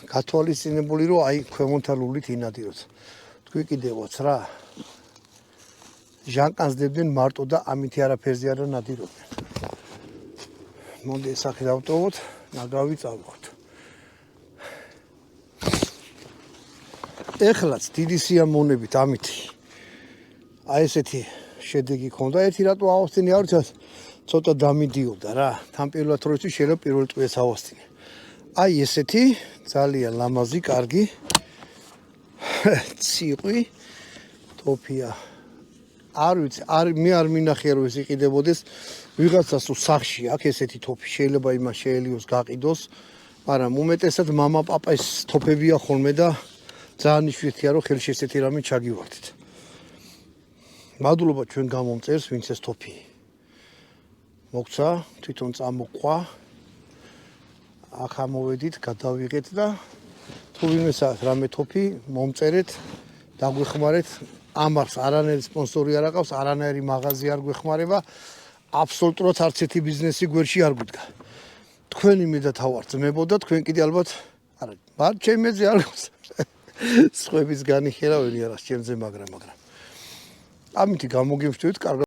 გათვალისწინებული რომ აი ქვემონთალულით ინადიროთ. თქვი კიდევაც რა. ჟანკანსდებდნენ მარტო და ამითი არაფერზე არ ნადირობდნენ. მოდი სახე დავტოვოთ, ნაგავი წავიღოთ. ეხლაც დიდი სიამოვნებით ამითი აი ესეთი შედეგი ქონდა. ერთი რატო ავსტინე არ ვიცი, ცოტა დამიდიოდა რა. თან პირველად როცა შეიძლება პირველ ტყვიას ავსტინე. აი ესეთი ძალიან ლამაზი, კარგი ციყვი ტოფია. არ ვიცი, მე არ მინახია რომ ეს იყიდებოდეს. ვიღაცას თუ სახში აქვს ესეთი თოფი, შეიძლება იმას შეელიოს გაყიდოს, მაგრამ უმეტესად მამა პაპას თოფებია ხოლმე და ძალიან იშვიათია რომ ხელში ესეთი რამე ჩაგივარდეთ. მადლობა ჩვენ გამომწერს, ვინც ეს თოფი მოგცა, თვითონ წამოყვა. აქ ამოვედით, გადავიღეთ და თუ ვინმეს აქვს რამე თოფი, მომწერეთ, დაგვეხმარეთ. ამას არანაირი სპონსორი არ აყავს, არანაირი მაღაზია არ გვეხმარება. აბსოლუტურად არც ერთი ბიზნესი გვერდში არ გვიდგა. თქვენი მე და თავარ ძმებო და თქვენ კიდე ალბათ არა, მაგრამ ჩემი მეძე არ გავს. სხვების განიხერავენი არა ჩემზე, მაგრამ ამითი გამოგემშვიდობთ, კარგად